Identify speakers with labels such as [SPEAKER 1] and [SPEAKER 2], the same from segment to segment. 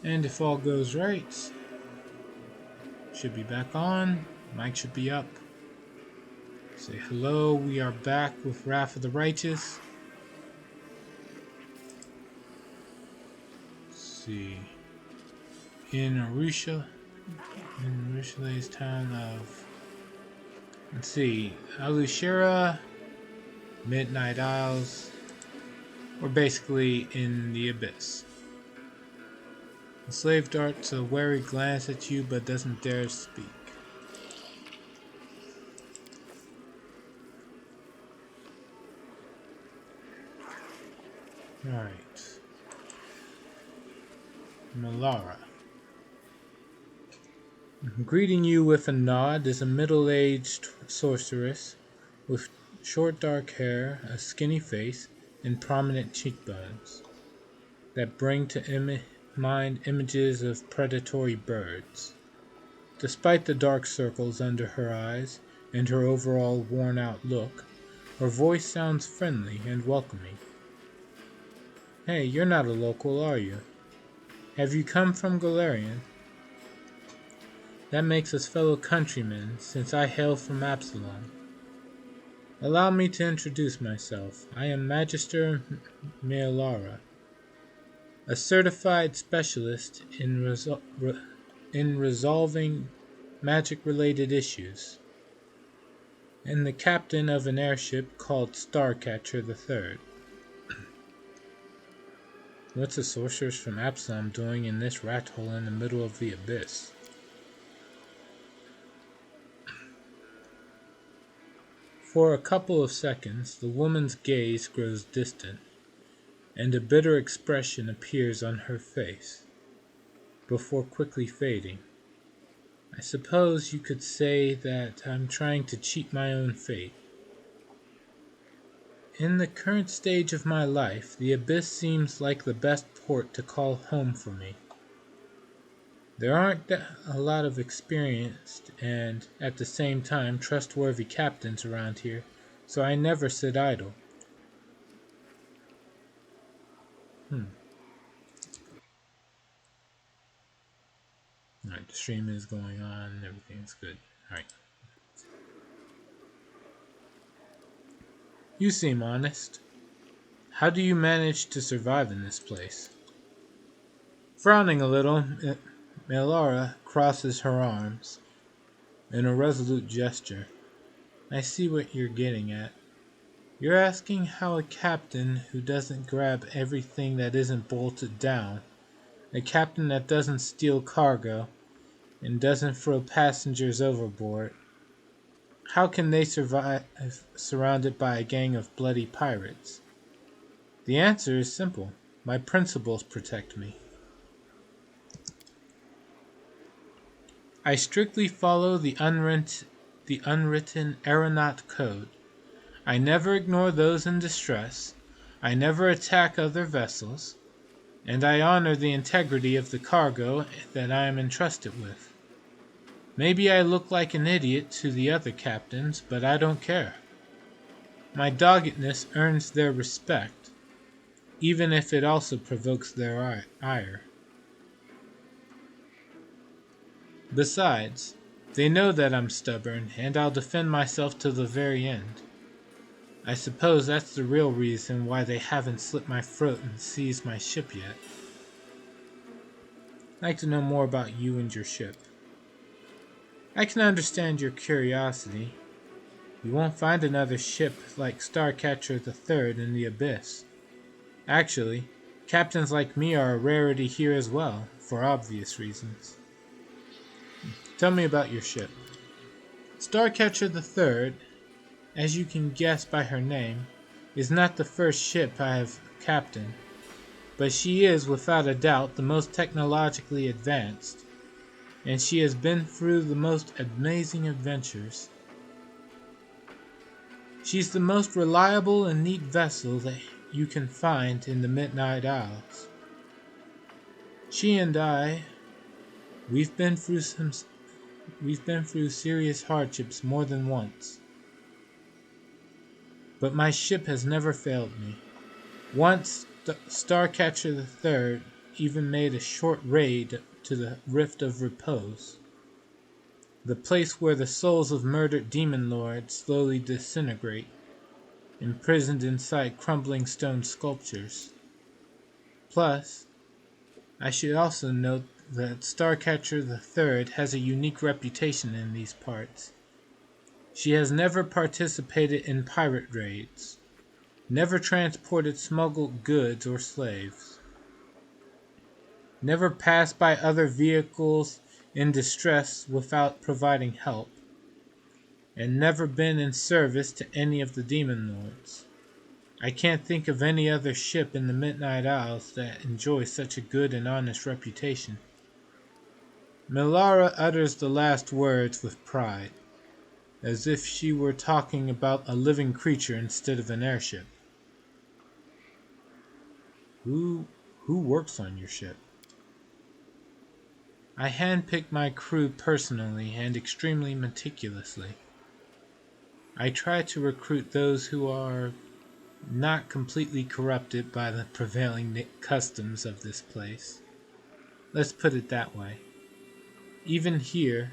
[SPEAKER 1] And if all goes right, should be back on. Mic should be up. Say hello. We are back with Wrath of the Righteous. Let's see. In Arushale's town of, let's see, Alushira, Midnight Isles. We're basically in the abyss. The slave darts a wary glance at you but doesn't dare to speak. Alright. Melara. Greeting you with a nod is a middle-aged sorceress with short dark hair, a skinny face, and prominent cheekbones that bring to mind images of predatory birds. Despite the dark circles under her eyes and her overall worn-out look, her voice sounds friendly and welcoming. Hey, you're not a local, are you? Have you come from Golarion? That makes us fellow countrymen, since I hail from Absalom. Allow me to introduce myself. I am Magister Melara, a certified specialist in resolving magic-related issues, and the captain of an airship called Starcatcher III. What's a sorceress from Absalom doing in this rat hole in the middle of the abyss? For a couple of seconds, the woman's gaze grows distant, and a bitter expression appears on her face, before quickly fading. I suppose you could say that I'm trying to cheat my own fate. In the current stage of my life, the abyss seems like the best port to call home for me. There aren't a lot of experienced and, at the same time, trustworthy captains around here, so I never sit idle. Alright, the stream is going on, everything's good. Alright. You seem honest. How do you manage to survive in this place? Frowning a little, Melara crosses her arms in a resolute gesture. I see what you're getting at. You're asking how a captain who doesn't grab everything that isn't bolted down, a captain that doesn't steal cargo, and doesn't throw passengers overboard, how can they survive surrounded by a gang of bloody pirates? The answer is simple. My principles protect me. I strictly follow the unwritten aeronaut code. I never ignore those in distress. I never attack other vessels. And I honor the integrity of the cargo that I am entrusted with. Maybe I look like an idiot to the other captains, but I don't care. My doggedness earns their respect, even if it also provokes their ire. Besides, they know that I'm stubborn, and I'll defend myself to the very end. I suppose that's the real reason why they haven't slit my throat and seized my ship yet. I'd like to know more about you and your ship. I can understand your curiosity. You won't find another ship like Starcatcher III in the abyss. Actually, captains like me are a rarity here as well, for obvious reasons. Tell me about your ship. Starcatcher III, as you can guess by her name, is not the first ship I have captained, but she is without a doubt the most technologically advanced, and she has been through the most amazing adventures. She's the most reliable and neat vessel that you can find in the Midnight Isles. She and I, we've been through serious hardships more than once. But my ship has never failed me. Once, Starcatcher III even made a short raid to the Rift of Repose, the place where the souls of murdered demon lords slowly disintegrate, imprisoned inside crumbling stone sculptures. Plus, I should also note that Starcatcher III has a unique reputation in these parts. She has never participated in pirate raids, never transported smuggled goods or slaves, never passed by other vehicles in distress without providing help, and never been in service to any of the demon lords. I can't think of any other ship in the Midnight Isles that enjoys such a good and honest reputation. Melara utters the last words with pride, as if she were talking about a living creature instead of an airship. Who works on your ship? I handpick my crew personally and extremely meticulously. I try to recruit those who are not completely corrupted by the prevailing customs of this place. Let's put it that way. Even here,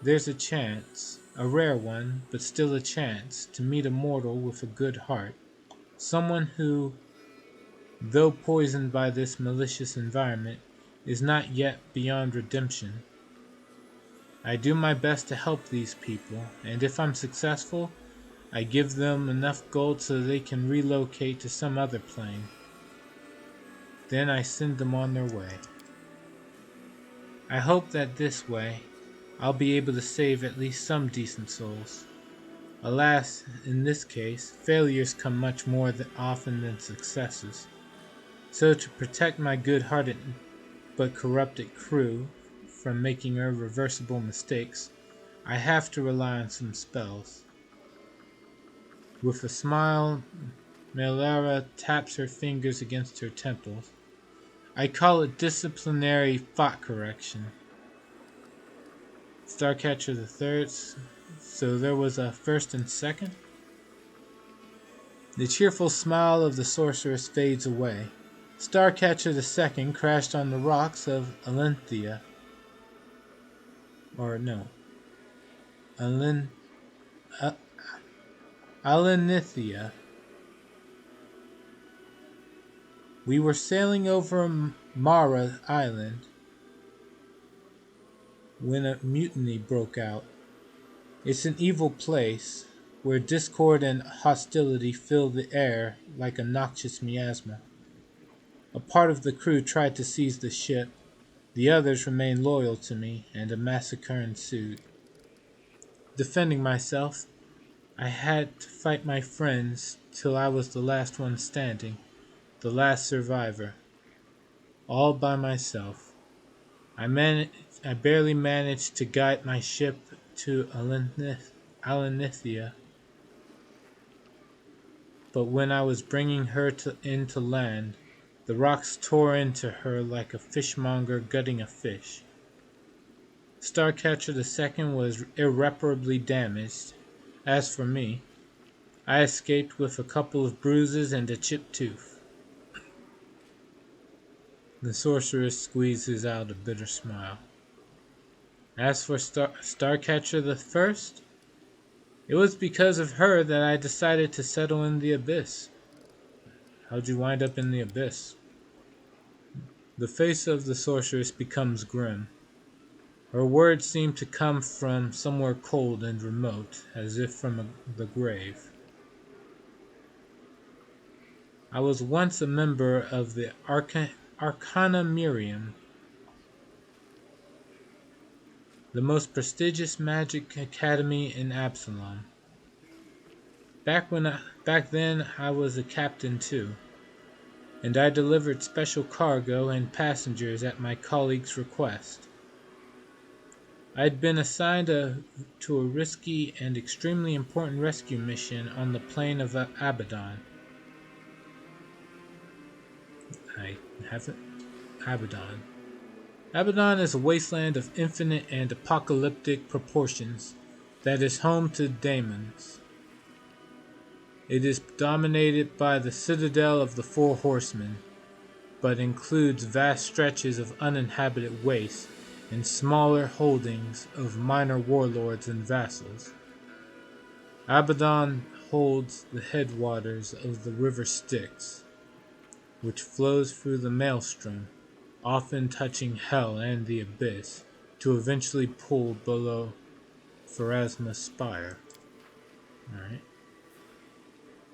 [SPEAKER 1] there's a chance, a rare one, but still a chance, to meet a mortal with a good heart. Someone who, though poisoned by this malicious environment, is not yet beyond redemption. I do my best to help these people, and if I'm successful, I give them enough gold so they can relocate to some other plane. Then I send them on their way. I hope that this way, I'll be able to save at least some decent souls. Alas, in this case, failures come much more often than successes. So to protect my good-hearted but corrupted crew from making irreversible mistakes, I have to rely on some spells. With a smile, Melara taps her fingers against her temples. I call it disciplinary thought correction. Starcatcher III, so there was a first and second? The cheerful smile of the sorceress fades away. Starcatcher II crashed on the rocks of Alinthia. Or no. Alinithia. We were sailing over Mara Island when a mutiny broke out. It's an evil place where discord and hostility fill the air like a noxious miasma. A part of the crew tried to seize the ship, the others remained loyal to me, and a massacre ensued. Defending myself, I had to fight my friends till I was the last one standing, the last survivor, all by myself. I barely managed to guide my ship to Alinithia, but when I was bringing her into land, the rocks tore into her like a fishmonger gutting a fish. Starcatcher II was irreparably damaged. As for me, I escaped with a couple of bruises and a chipped tooth. The sorceress squeezes out a bitter smile. As for Starcatcher I, it was because of her that I decided to settle in the Abyss. How'd you wind up in the Abyss? The face of the sorceress becomes grim. Her words seem to come from somewhere cold and remote, as if from the grave. I was once a member of the Arcana Miriam, the most prestigious magic academy in Absalom. Back then I was a captain too, and I delivered special cargo and passengers at my colleague's request. I'd been assigned to a risky and extremely important rescue mission on the plain of Abaddon. Abaddon. Abaddon is a wasteland of infinite and apocalyptic proportions that is home to demons. It is dominated by the citadel of the Four Horsemen, but includes vast stretches of uninhabited waste and smaller holdings of minor warlords and vassals. Abaddon holds the headwaters of the river Styx, which flows through the maelstrom, often touching hell and the abyss, to eventually pool below Pharasma's spire. Alright.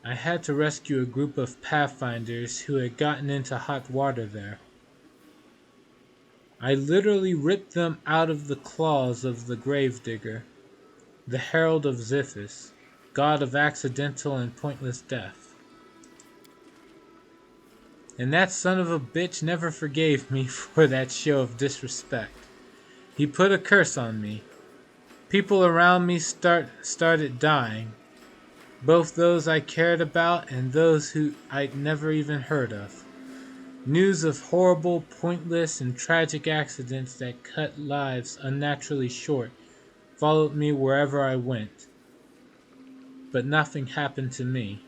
[SPEAKER 1] I had to rescue a group of pathfinders who had gotten into hot water there. I literally ripped them out of the claws of the gravedigger, the herald of Xiphis, god of accidental and pointless death. And that son of a bitch never forgave me for that show of disrespect. He put a curse on me. People around me started dying, both those I cared about and those who I'd never even heard of. News of horrible, pointless, and tragic accidents that cut lives unnaturally short followed me wherever I went. But nothing happened to me.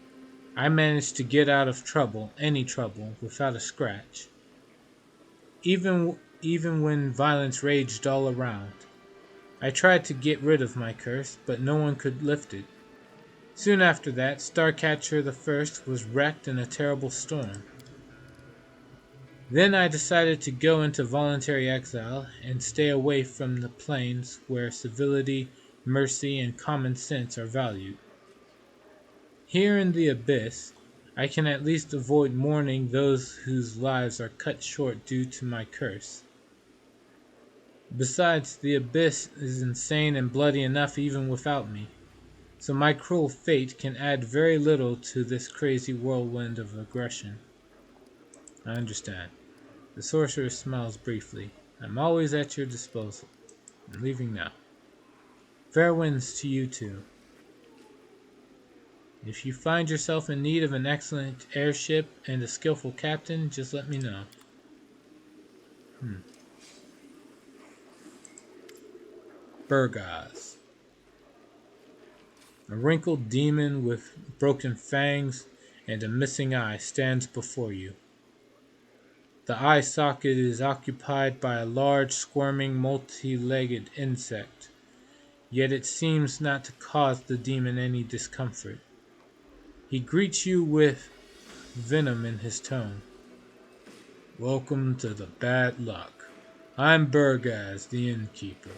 [SPEAKER 1] I managed to get out of trouble, any trouble, without a scratch. Even when violence raged all around. I tried to get rid of my curse, but no one could lift it. Soon after that, Starcatcher I was wrecked in a terrible storm. Then I decided to go into voluntary exile and stay away from the planes where civility, mercy, and common sense are valued. Here in the abyss, I can at least avoid mourning those whose lives are cut short due to my curse. Besides, the abyss is insane and bloody enough even without me, so my cruel fate can add very little to this crazy whirlwind of aggression. I understand. The sorcerer smiles briefly. I'm always at your disposal. I'm leaving now. Fair winds to you too. If you find yourself in need of an excellent airship and a skillful captain, just let me know. Burgaz. A wrinkled demon with broken fangs and a missing eye stands before you. The eye socket is occupied by a large, squirming, multi-legged insect, yet it seems not to cause the demon any discomfort. He greets you with venom in his tone. Welcome to the bad luck. I'm Burgaz, the innkeeper.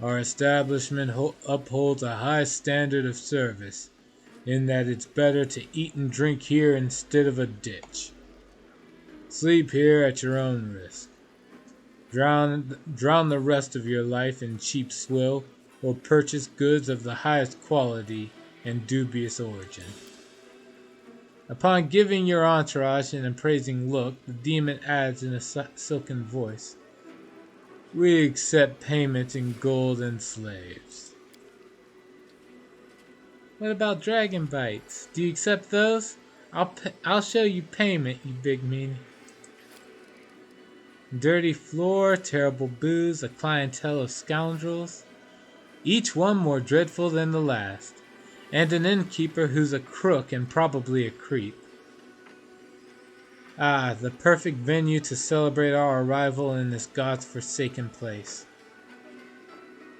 [SPEAKER 1] Our establishment upholds a high standard of service, in that it's better to eat and drink here instead of a ditch. Sleep here at your own risk. Drown the rest of your life in cheap swill, or purchase goods of the highest quality and dubious origin. Upon giving your entourage an appraising look, the demon adds in a silken voice, "We accept payment in gold and slaves." What about dragon bites? Do you accept those? I'll show you payment, you big meanie. Dirty floor, terrible booze, a clientele of scoundrels, each one more dreadful than the last, and an innkeeper who's a crook and probably a creep. Ah, the perfect venue to celebrate our arrival in this god's-forsaken place.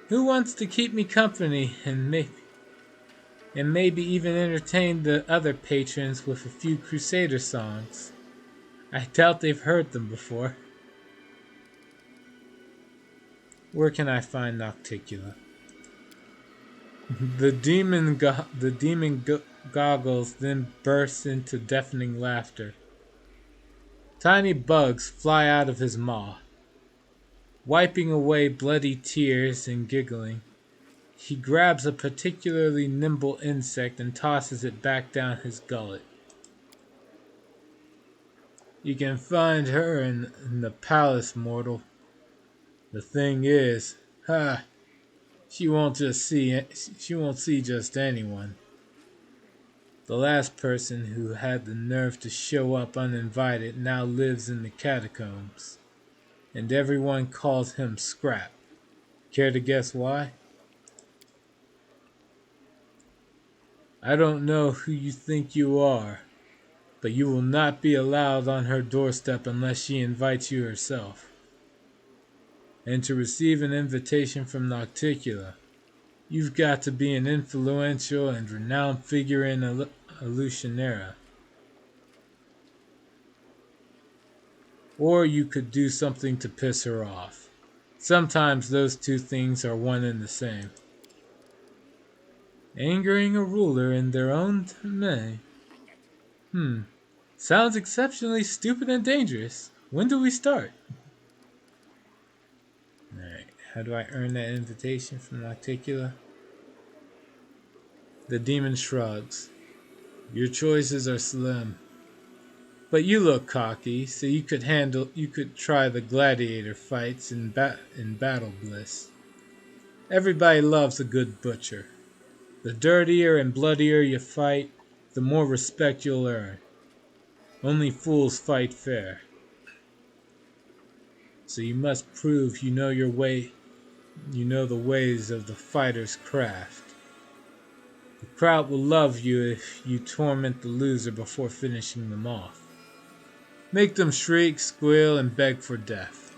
[SPEAKER 1] Who wants to keep me company and maybe even entertain the other patrons with a few Crusader songs? I doubt they've heard them before. Where can I find Nocticula? The demon goggles, then bursts into deafening laughter. Tiny bugs fly out of his maw. Wiping away bloody tears and giggling, he grabs a particularly nimble insect and tosses it back down his gullet. You can find her in the palace, mortal. The thing is, she won't see just anyone. The last person who had the nerve to show up uninvited now lives in the catacombs, and everyone calls him Scrap. Care to guess why? I don't know who you think you are, but you will not be allowed on her doorstep unless she invites you herself. And to receive an invitation from Nocticula, you've got to be an influential and renowned figure in Alucionera. Or you could do something to piss her off. Sometimes those two things are one and the same. Angering a ruler in their own domain. Sounds exceptionally stupid and dangerous. When do we start? Alright, how do I earn that invitation from Nocticula? The demon shrugs. Your choices are slim. But you look cocky, so you could try the gladiator fights in Battle Bliss. Everybody loves a good butcher. The dirtier and bloodier you fight, the more respect you'll earn. Only fools fight fair. So you must prove you know your way, you know the ways of the fighter's craft. The crowd will love you if you torment the loser before finishing them off. Make them shriek, squeal, and beg for death.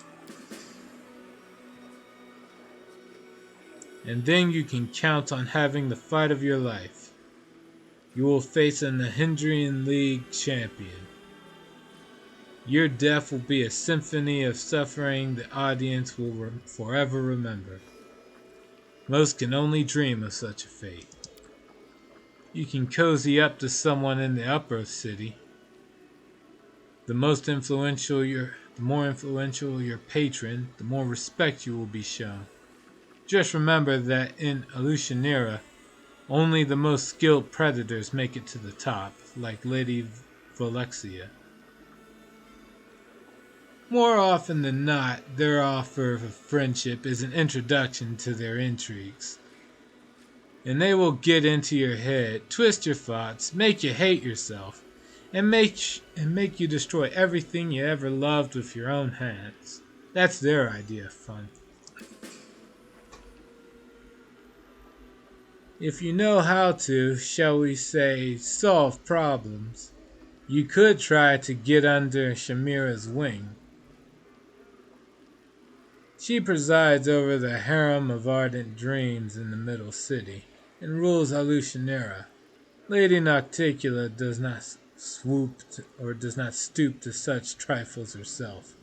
[SPEAKER 1] And then you can count on having the fight of your life. You will face a Nahindrian League champion. Your death will be a symphony of suffering the audience will forever remember. Most can only dream of such a fate. You can cozy up to someone in the upper city. The more influential your patron, the more respect you will be shown. Just remember that in Alucionera, only the most skilled predators make it to the top, like Lady Volexia. More often than not, their offer of friendship is an introduction to their intrigues. And they will get into your head, twist your thoughts, make you hate yourself, and make you destroy everything you ever loved with your own hands. That's their idea of fun. If you know how to, shall we say, solve problems, you could try to get under Shamira's wing. She presides over the harem of ardent dreams in the middle city, and rules Alucionera. Lady Nocticula does not stoop to such trifles herself.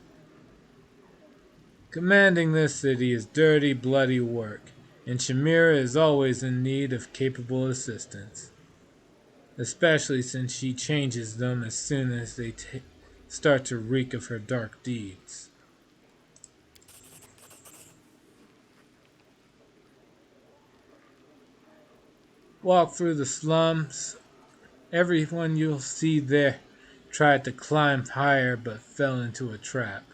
[SPEAKER 1] Commanding this city is dirty, bloody work, and Shamira is always in need of capable assistance, especially since she changes them as soon as they start to reek of her dark deeds. Walk through the slums. Everyone you'll see there tried to climb higher but fell into a trap.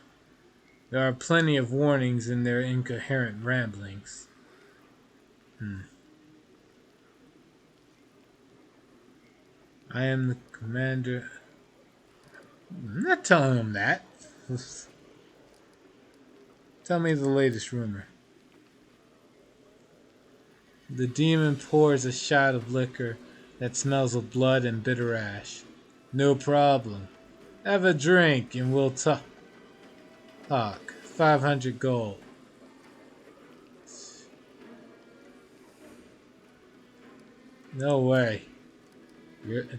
[SPEAKER 1] There are plenty of warnings in their incoherent ramblings. I am the commander. I'm not telling them that. Tell me the latest rumor. The demon pours a shot of liquor that smells of blood and bitter ash. No problem. Have a drink and we'll talk. 500 gold. No way.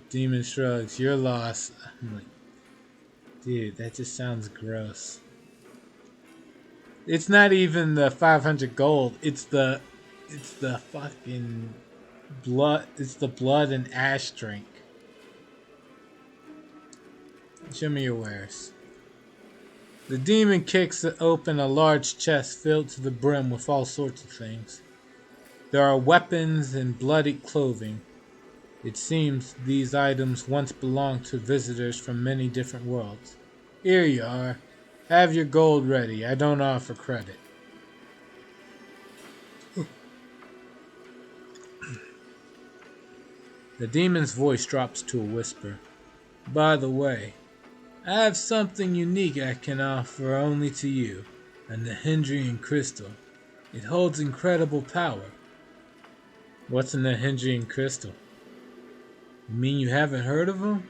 [SPEAKER 1] Demon shrugs. You're lost. I'm like, dude, that just sounds gross. It's not even the 500 gold. It's the fucking blood. It's the blood and ash drink. Show me your wares. The demon kicks open a large chest filled to the brim with all sorts of things. There are weapons and bloody clothing. It seems these items once belonged to visitors from many different worlds. Here you are. Have your gold ready. I don't offer credit. The demon's voice drops to a whisper. By the way, I have something unique I can offer only to you, a Nahindrian crystal. It holds incredible power. What's a Nahindrian crystal? You mean you haven't heard of them?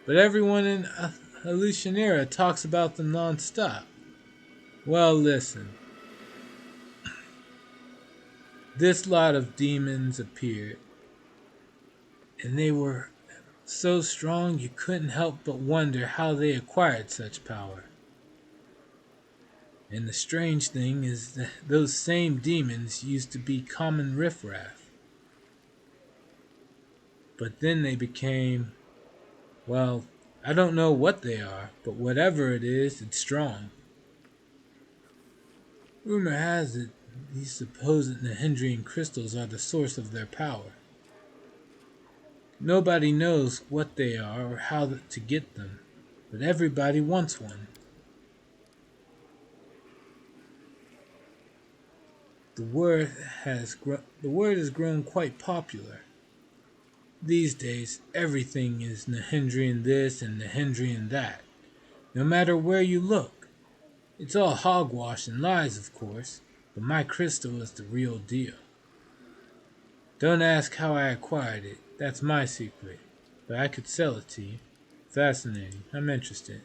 [SPEAKER 1] but everyone in Hallucinera talks about them non-stop. Well, listen. This lot of demons appeared, and they were so strong you couldn't help but wonder how they acquired such power. And the strange thing is that those same demons used to be common riffraff. But then they became, well, I don't know what they are, but whatever it is, it's strong. Rumor has it these supposed Nahindrian crystals are the source of their power. Nobody knows what they are or how to get them, but everybody wants one. The word has grown quite popular. These days, everything is Nahindrian this and Nahindrian that. No matter where you look, it's all hogwash and lies, of course, but my crystal is the real deal. Don't ask how I acquired it, that's my secret, but I could sell it to you. Fascinating, I'm interested.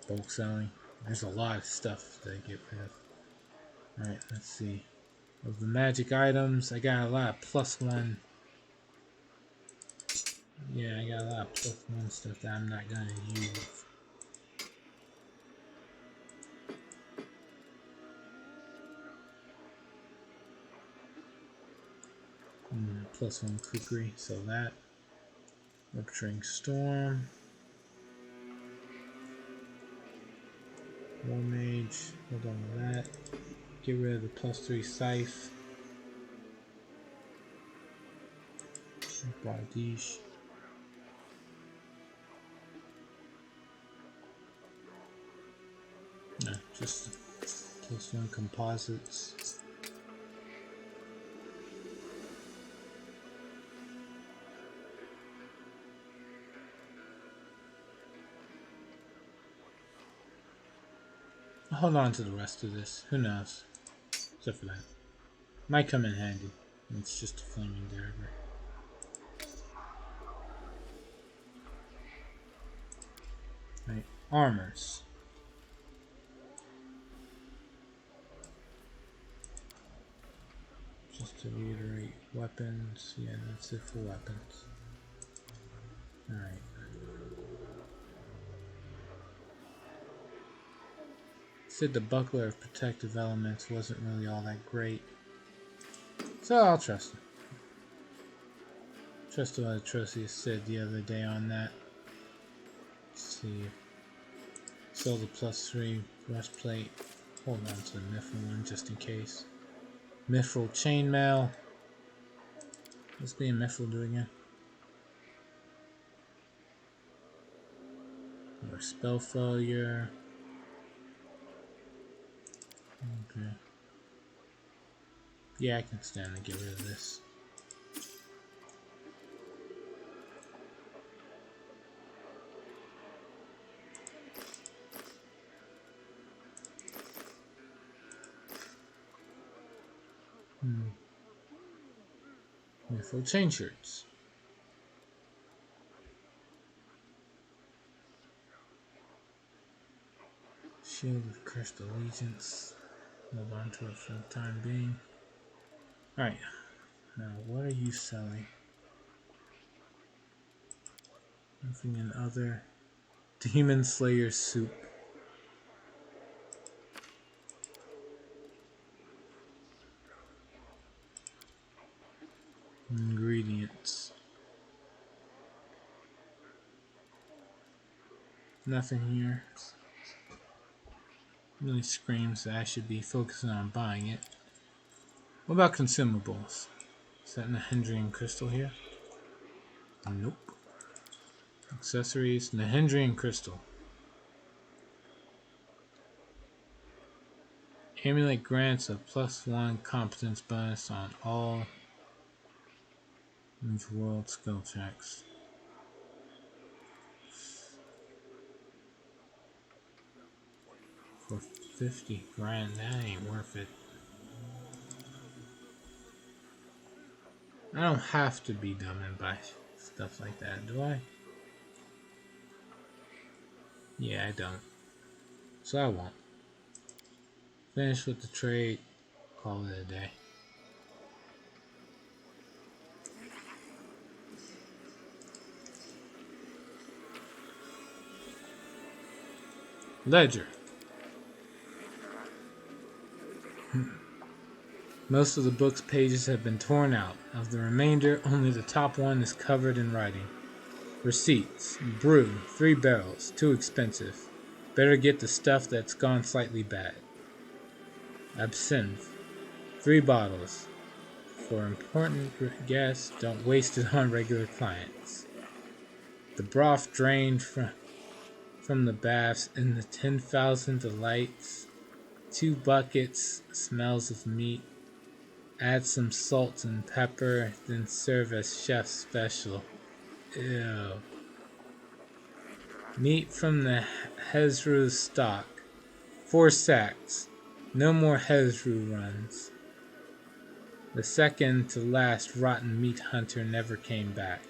[SPEAKER 1] Bulk selling. There's a lot of stuff that I get rid of. Alright, let's see. Of the magic items, I got a lot of +1. Yeah, I got a lot of +1 stuff that I'm not gonna use. +1 cookery, so that. Rupturing Storm. War Mage, hold on to that. Get rid of the +3 Scythe. Bardiche. No, just +1 composites. Hold on to the rest of this. Who knows? Except for that. Might come in handy. It's just a flaming dagger. Right. Armors. Just to reiterate, weapons. Yeah, that's it for weapons. Alright. Said the buckler of protective elements wasn't really all that great. So I'll trust him. Trust what Atrocious said the other day on that. Let's see. Sell the +3 breastplate. Hold on to the Mithril one just in case. Mithril chainmail. What's the Mithril do again? Or spell failure. Okay. Yeah, I can stand to get rid of this. Mithril chain shirts. Shield of Cursed Allegiance. Hold on to it for the time being. Alright. Now, what are you selling? Nothing in other. Demon Slayer soup. Ingredients. Nothing here. Really screams that I should be focusing on buying it. What about consumables? Is that Nahindrian crystal here? Nope. Accessories, Nahindrian crystal. Amulet grants a +1 competence bonus on all world skill checks. For 50 grand, that ain't worth it. I don't have to be dumb and buy stuff like that, do I? Yeah, I don't. So I won't. Finish with the trade, call it a day. Ledger. Most of the book's pages have been torn out. Of the remainder, only the top one is covered in writing. Receipts. Brew, 3 barrels. Too expensive. Better get the stuff that's gone slightly bad. Absinthe. 3 bottles. For important guests, don't waste it on regular clients. The broth drained from the baths in the 10,000 delights. 2 buckets, smells of meat. Add some salt and pepper, then serve as chef's special. Ew. Meat from the Hezru stock. 4 sacks. No more Hezru runs. The second to last rotten meat hunter never came back.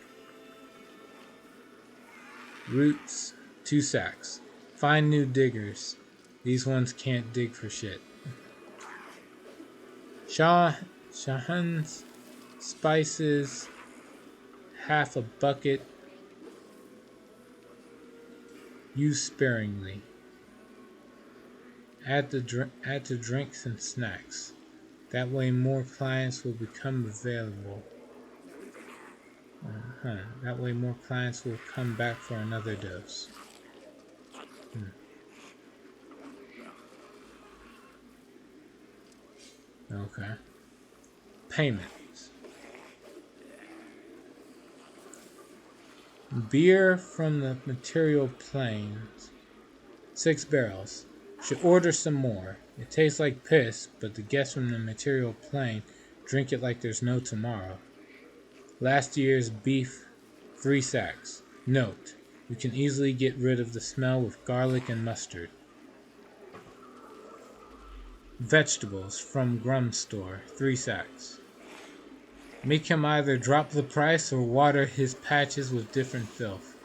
[SPEAKER 1] Roots. 2 sacks. Find new diggers. These ones can't dig for shit. Shahan's spices. Half a bucket. Use sparingly. Add to drinks and snacks. That way more clients will become available. That way more clients will come back for another dose. Okay. Payments. Beer from the material plains. 6 barrels. Should order some more. It tastes like piss, but the guests from the material plane drink it like there's no tomorrow. Last year's beef, 3 sacks. Note, you can easily get rid of the smell with garlic and mustard. Vegetables from Grum's store, 3 sacks. Make him either drop the price or water his patches with different filth.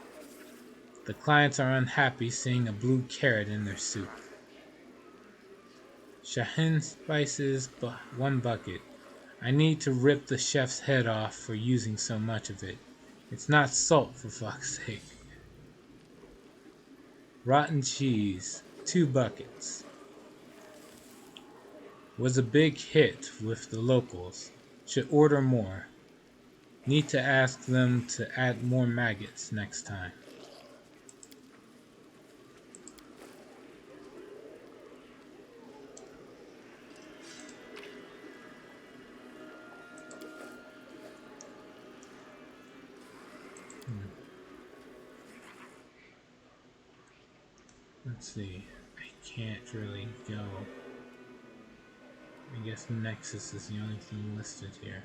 [SPEAKER 1] The clients are unhappy seeing a blue carrot in their soup. Shahin spices, 1 bucket. I need to rip the chef's head off for using so much of it. It's not salt, for fuck's sake. Rotten cheese, 2 buckets. Was a big hit with the locals. Should order more. Need to ask them to add more maggots next time. Let's see. I can't really go. I guess Nexus is the only thing listed here.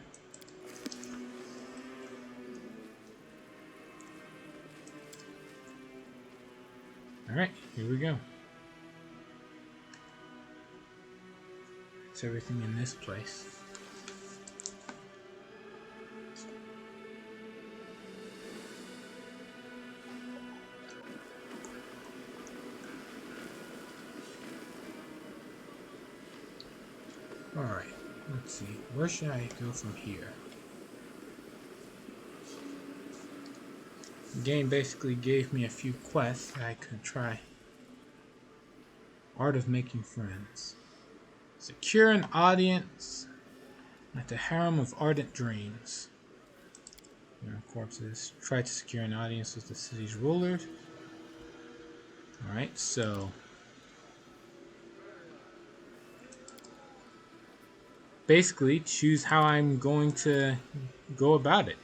[SPEAKER 1] Alright, here we go. It's everything in this place. Alright, let's see. Where should I go from here? The game basically gave me a few quests that I could try. Art of making friends. Secure an audience at the Harem of Ardent Dreams. Corpses. Try to secure an audience with the city's rulers. Alright, so basically choose how I'm going to go about it.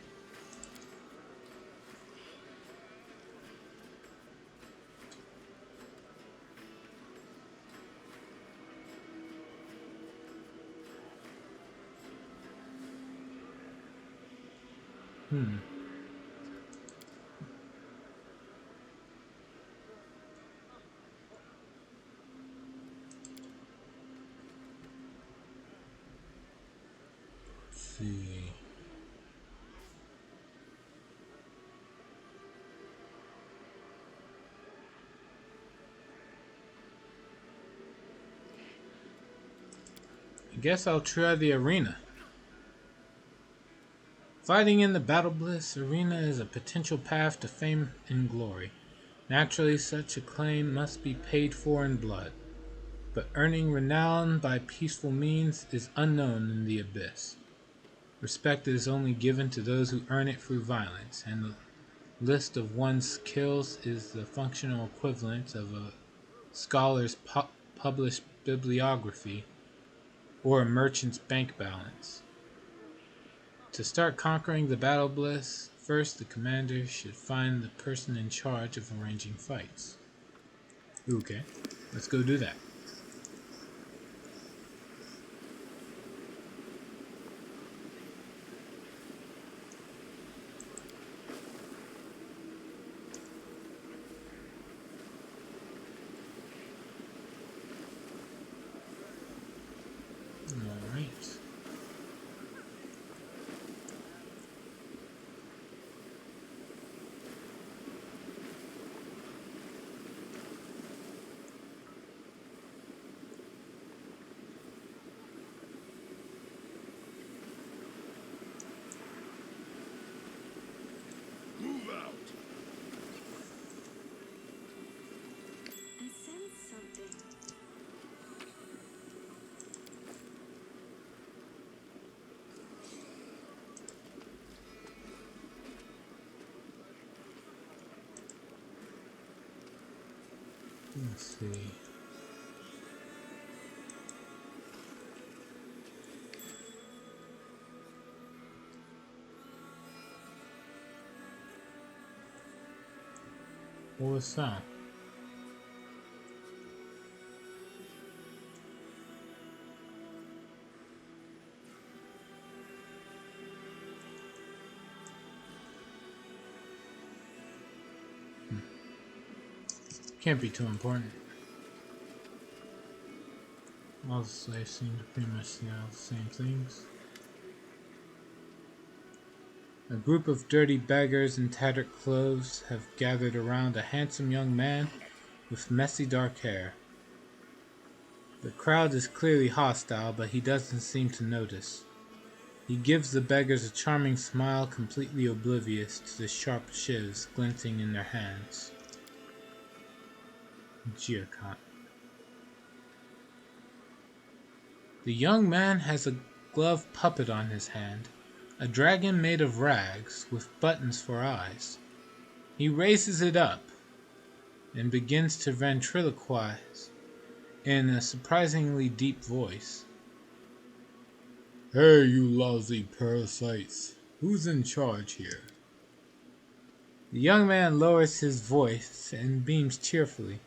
[SPEAKER 1] Let's see. guess I'll try the arena. Fighting in the Battle Bliss arena is a potential path to fame and glory. Naturally, such acclaim must be paid for in blood, but earning renown by peaceful means is unknown in the Abyss. Respect is only given to those who earn it through violence, and the list of one's kills is the functional equivalent of a scholar's published bibliography or a merchant's bank balance. To start conquering the Battle Bliss, first the commander should find the person in charge of arranging fights. Okay, let's go do that. Alright.
[SPEAKER 2] Move out.
[SPEAKER 3] I sense something.
[SPEAKER 1] Let's see. What was that? Can't be too important. All the slaves seem to pretty much see all the same things. A group of dirty beggars in tattered clothes have gathered around a handsome young man with messy dark hair. The crowd is clearly hostile, but he doesn't seem to notice. He gives the beggars a charming smile, completely oblivious to the sharp shivs glinting in their hands. Geocot. The young man has a gloved puppet on his hand, a dragon made of rags with buttons for eyes. He raises it up and begins to ventriloquize in a surprisingly deep voice. Hey, you lousy parasites. Who's in charge here? The young man lowers his voice and beams cheerfully.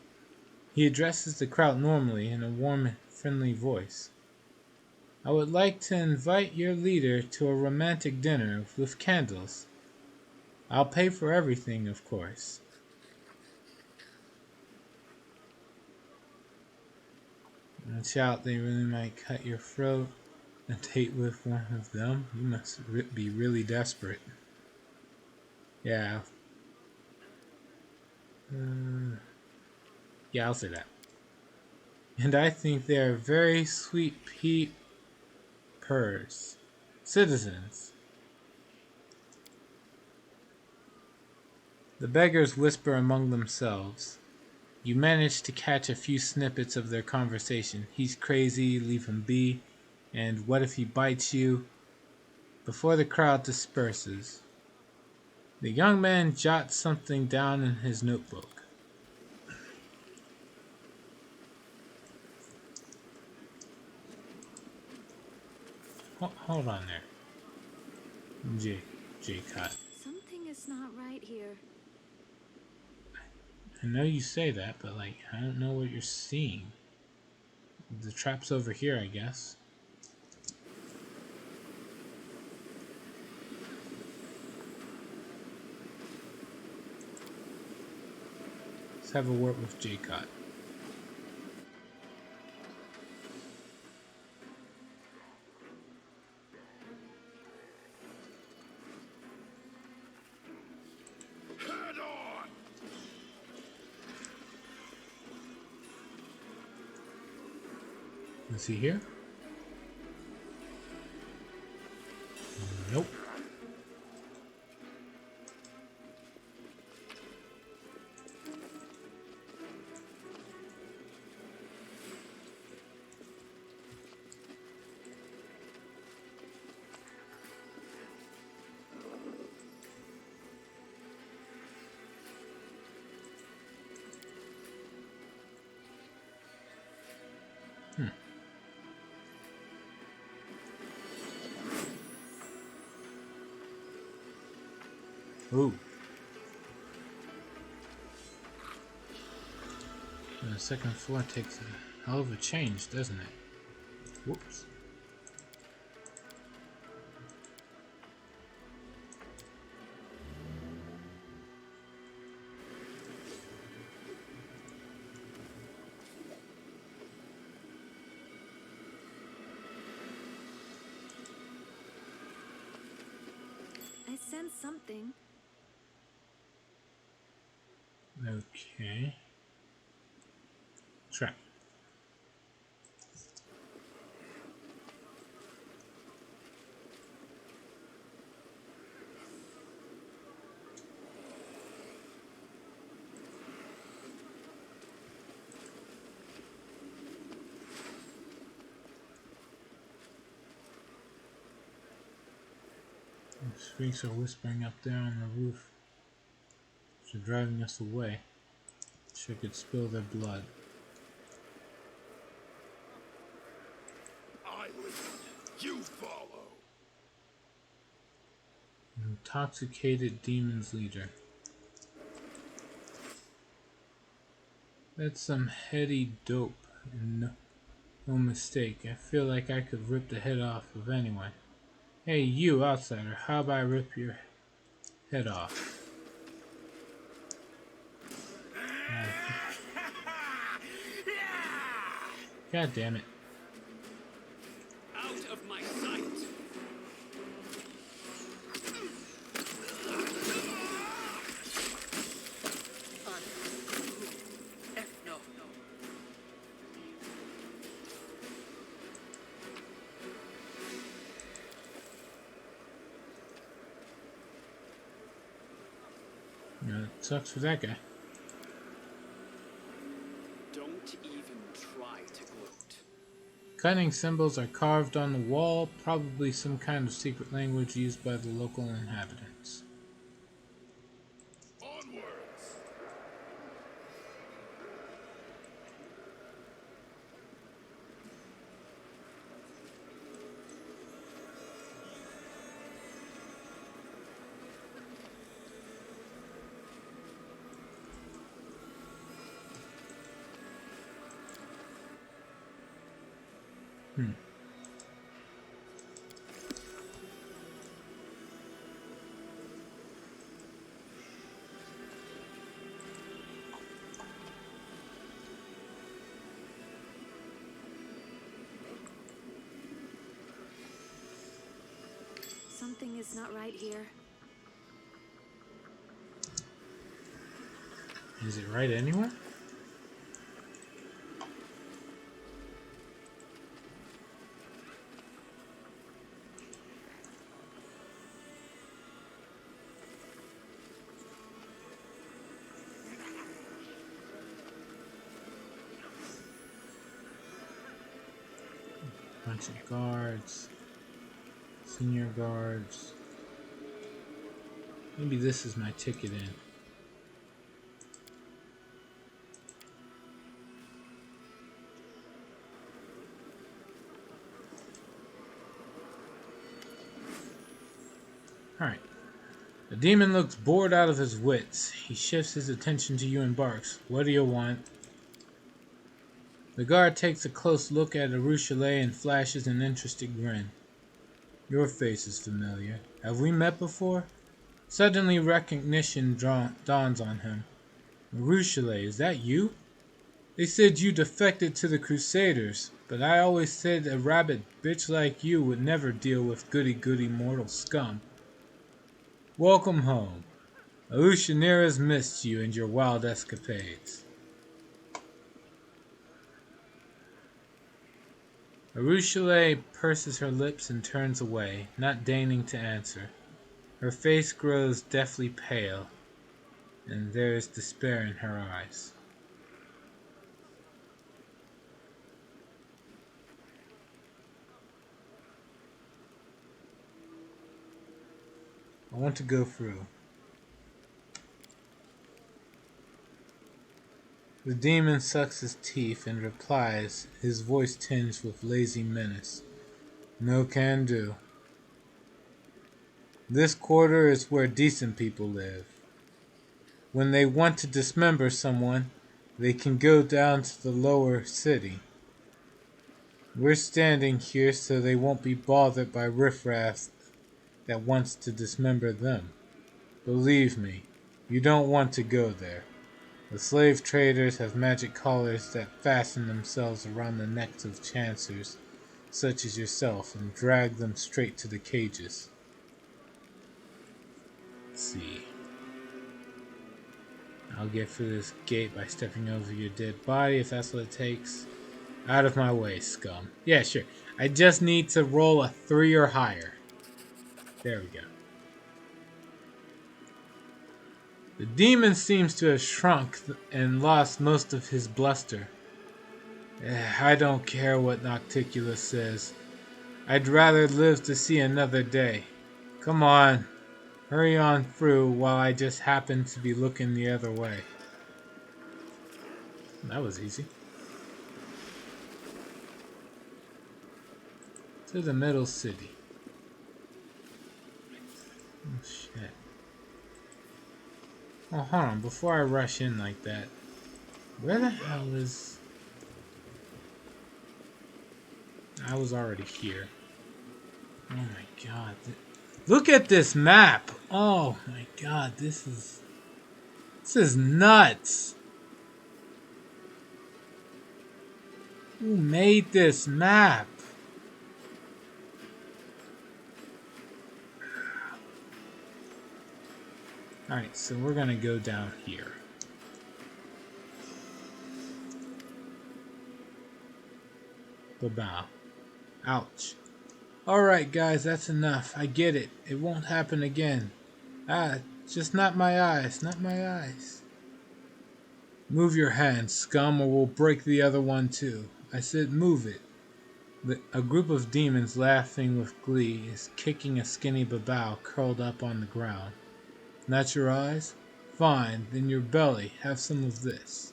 [SPEAKER 1] He addresses the crowd normally in a warm and friendly voice. I would like to invite your leader to a romantic dinner with candles. I'll pay for everything, of course. Watch out, they really might cut your throat. A date with one of them? You must be really desperate. Yeah. Yeah, I'll say that. And I think they are very sweet peepers. Citizens. The beggars whisper among themselves. You manage to catch a few snippets of their conversation. He's crazy, leave him be. And what if he bites you? Before the crowd disperses, the young man jots something down in his notebook. Hold on there. J-Cot.
[SPEAKER 3] Something is not right here.
[SPEAKER 1] I know you say that, but I don't know what you're seeing. The trap's over here, I guess. Let's have a word with J-Cot.
[SPEAKER 2] Head on.
[SPEAKER 1] Is he here? Ooh. The second floor takes a hell of a change, doesn't it? Whoops.
[SPEAKER 3] I sense something.
[SPEAKER 1] Okay. Trap. The freaks are whispering up there on the roof. They're driving us away. Sure could spill their blood.
[SPEAKER 2] I listen. You follow.
[SPEAKER 1] Intoxicated Demon's Leader. That's some heady dope, and no mistake. I feel like I could rip the head off of anyone. Hey, you outsider, how about I rip your head off? God damn it.
[SPEAKER 4] Out of my sight! No.
[SPEAKER 1] Yeah, it sucks for that guy.
[SPEAKER 4] Don't even try to gloat.
[SPEAKER 1] Cunning symbols are carved on the wall, probably some kind of secret language used by the local inhabitants.
[SPEAKER 2] Onwards.
[SPEAKER 3] Something is not right here.
[SPEAKER 1] Is it right anywhere? Bunch of guards. Senior guards. Maybe this is my ticket in. Alright. The demon looks bored out of his wits. He shifts his attention to you and barks. What do you want? The guard takes a close look at Arushale and flashes an interested grin. Your face is familiar. Have we met before? Suddenly recognition dawns on him. Arushale, is that you? They said you defected to the Crusaders, but I always said a rabid bitch like you would never deal with goody-goody mortal scum. Welcome home. Alushanira's missed you and your wild escapades. Arushale purses her lips and turns away, not deigning to answer. Her face grows deathly pale, and there is despair in her eyes. I want to go through. The demon sucks his teeth and replies, his voice tinged with lazy menace. No can do. This quarter is where decent people live. When they want to dismember someone, they can go down to the lower city. We're standing here so they won't be bothered by riffraff that wants to dismember them. Believe me, you don't want to go there. The slave traders have magic collars that fasten themselves around the necks of chancers such as yourself and drag them straight to the cages. Let's see. I'll get through this gate by stepping over your dead body if that's what it takes. Out of my way, scum. Yeah, sure. I just need to roll a 3 or higher. There we go. The demon seems to have shrunk and lost most of his bluster. I don't care what Nocticulus says. I'd rather live to see another day. Come on, hurry on through while I just happen to be looking the other way. That was easy. To the middle city. Oh shit. Oh, hold on, before I rush in like that, where the hell is... I was already here. Oh my god. Look at this map! Oh my god, this is nuts! Who made this map? Alright, so we're gonna go down here. Babao. Ouch. Alright guys, that's enough. I get it. It won't happen again. Just not my eyes. Not my eyes. Move your hand, scum, or we'll break the other one too. I said move it. A group of demons laughing with glee is kicking a skinny Babao curled up on the ground. Not your eyes? Fine, then your belly. Have some of this.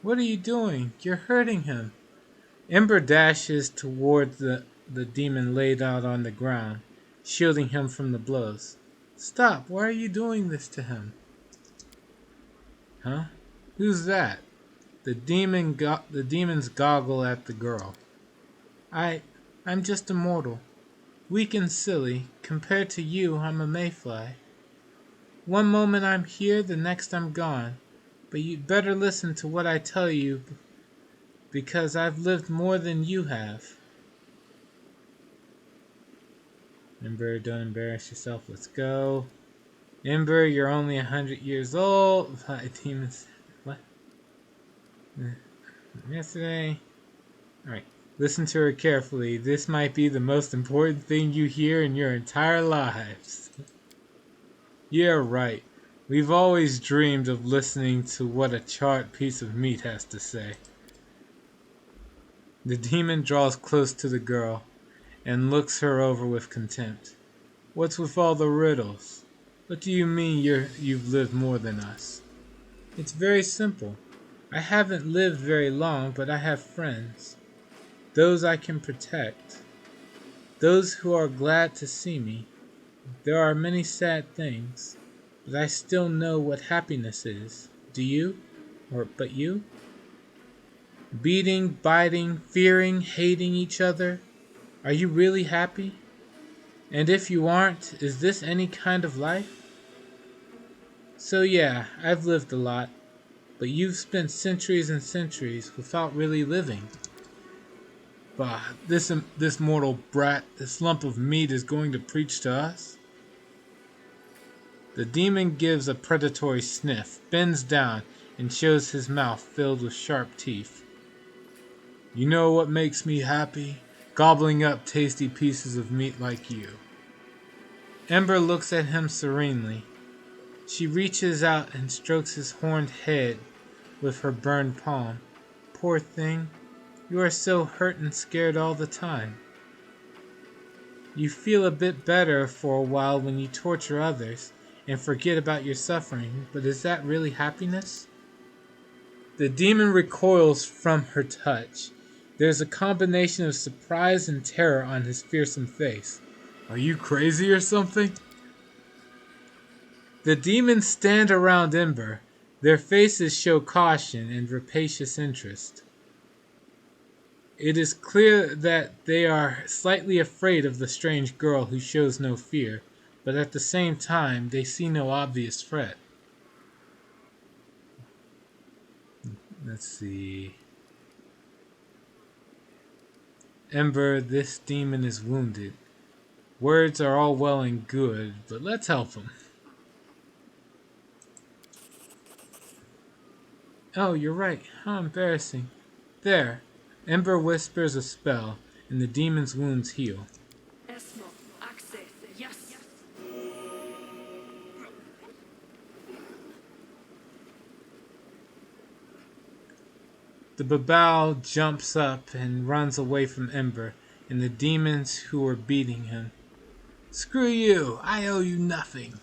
[SPEAKER 1] What are you doing? You're hurting him. Ember dashes toward the demon laid out on the ground, shielding him from the blows. Stop! Why are you doing this to him? Huh? Who's that? The demons goggle at the girl. I'm just a mortal. Weak and silly. Compared to you, I'm a mayfly. One moment I'm here, the next I'm gone. But you'd better listen to what I tell you, because I've lived more than you have. Ember, don't embarrass yourself. Let's go. Ember, you're only 100 years old. Demons. What? Yesterday. Alright. Listen to her carefully. This might be the most important thing you hear in your entire lives. Yeah, right. We've always dreamed of listening to what a charred piece of meat has to say. The demon draws close to the girl and looks her over with contempt. What's with all the riddles? What do you mean you've lived more than us? It's very simple. I haven't lived very long, but I have friends. Those I can protect. Those who are glad to see me. There are many sad things, but I still know what happiness is. Do you? But you? Beating, biting, fearing, hating each other. Are you really happy? And if you aren't, is this any kind of life? So yeah, I've lived a lot, but you've spent centuries and centuries without really living. Bah, this mortal brat, this lump of meat is going to preach to us? The demon gives a predatory sniff, bends down, and shows his mouth filled with sharp teeth. You know what makes me happy? Gobbling up tasty pieces of meat like you. Ember looks at him serenely. She reaches out and strokes his horned head with her burned palm. Poor thing. You are so hurt and scared all the time. You feel a bit better for a while when you torture others and forget about your suffering, but is that really happiness? The demon recoils from her touch, There's a combination of surprise and terror on his fearsome face. Are you crazy or something? The demons stand around Ember. Their faces show caution and rapacious interest. It is clear that they are slightly afraid of the strange girl who shows no fear, but at the same time they see no obvious threat. Let's see. Ember, this demon is wounded. Words are all well and good, but let's help him. Oh, you're right. How embarrassing. There. Ember whispers a spell, and the demon's wounds heal.
[SPEAKER 5] Esmo, access, yes.
[SPEAKER 1] The Babao jumps up and runs away from Ember and the demons who are beating him. Screw you! I owe you nothing.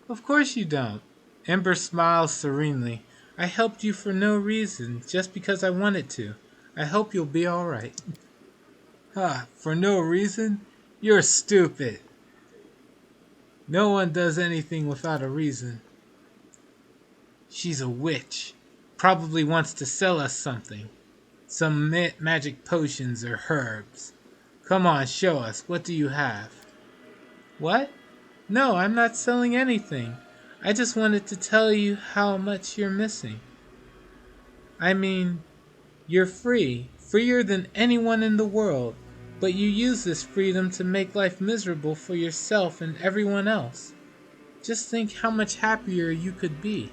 [SPEAKER 1] Of course you don't. Ember smiles serenely. I helped you for no reason, just because I wanted to. I hope you'll be alright. For no reason? You're stupid. No one does anything without a reason. She's a witch. Probably wants to sell us something. Some magic potions or herbs. Come on, show us. What do you have? What? No, I'm not selling anything. I just wanted to tell you how much you're missing. I mean, you're free. Freer than anyone in the world. But you use this freedom to make life miserable for yourself and everyone else. Just think how much happier you could be.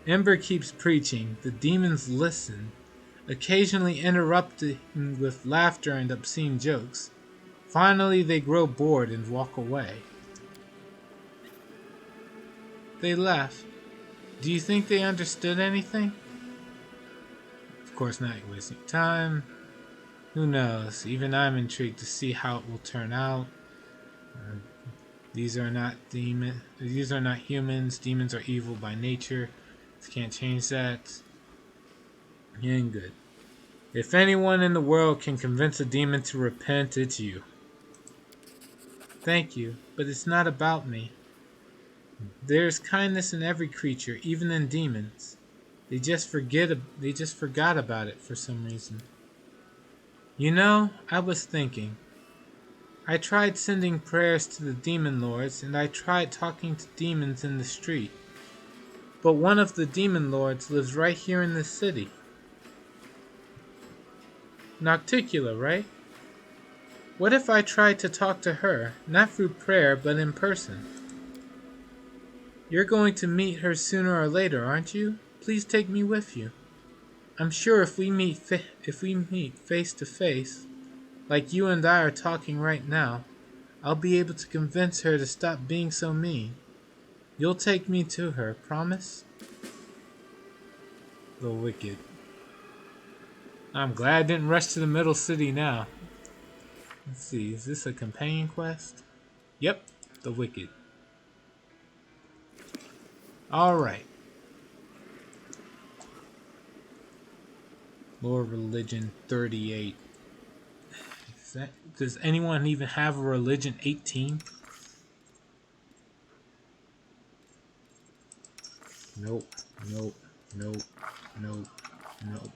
[SPEAKER 1] Ember keeps preaching. The demons listen, occasionally interrupting with laughter and obscene jokes. Finally, they grow bored and walk away. They left. Do you think they understood anything? Of course not, you're wasting time. Who knows? Even I'm intrigued to see how it will turn out. These are not humans. Demons are evil by nature. Can't change that. You ain't good. If anyone in the world can convince a demon to repent, it's you. Thank you, but it's not about me. There's kindness in every creature, even in demons. They just forgot about it for some reason. You know, I was thinking. I tried sending prayers to the demon lords, and I tried talking to demons in the street. But one of the demon lords lives right here in this city. Nocticula, right? What if I tried to talk to her, not through prayer, but in person? You're going to meet her sooner or later, aren't you? Please take me with you. I'm sure if we meet face to face, like you and I are talking right now, I'll be able to convince her to stop being so mean. You'll take me to her, promise? The Wicked. I'm glad I didn't rush to the middle city now. Let's see, is this a companion quest? Yep, The Wicked. Alright. Lore Religion 38. Does anyone even have a religion 18? Nope, nope, nope, nope, nope,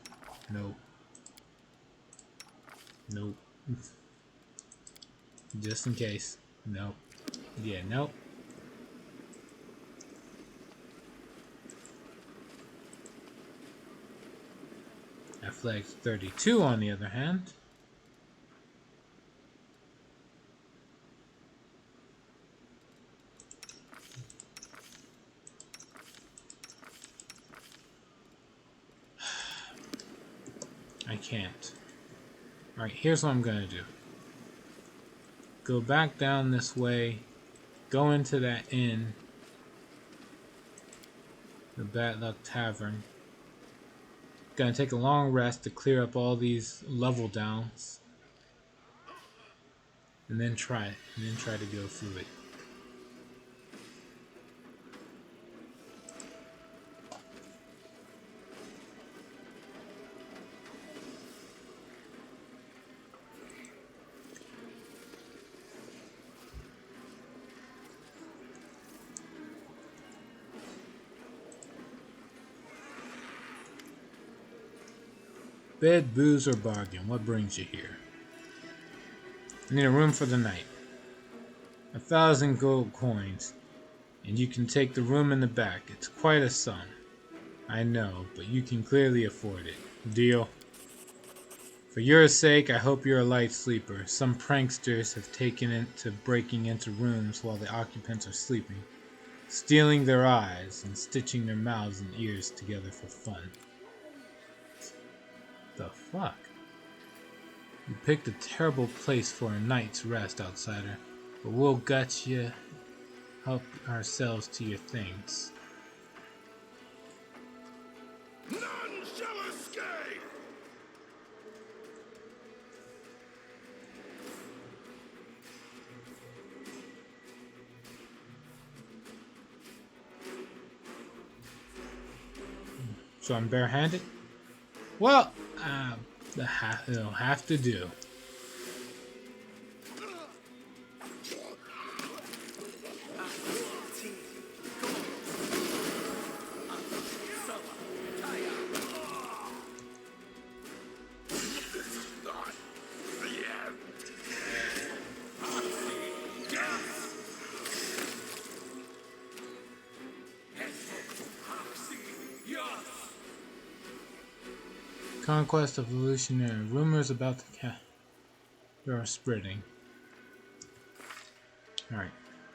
[SPEAKER 1] nope, nope. Just in case. Nope. Yeah, nope. Athletics 32 on the other hand. I can't. Alright, here's what I'm gonna do. Go back down this way. Go into that inn. The Bad Luck Tavern. Gonna take a long rest to clear up all these level downs. And then try it. And then try to go through it. Bed, booze, or bargain? What brings you here? I need a room for the night. 1,000 gold coins, and you can take the room in the back. It's quite a sum. I know, but you can clearly afford it. Deal? For your sake, I hope you're a light sleeper. Some pranksters have taken it to breaking into rooms while the occupants are sleeping, stealing their eyes and stitching their mouths and ears together for fun. The fuck? You picked a terrible place for a night's rest, outsider, but we'll gut you, help ourselves to your things.
[SPEAKER 2] None shall escape!
[SPEAKER 1] So I'm barehanded? Well, it'll have to do. Conquest of Evolutionary. Rumors about the cat are spreading. Alright.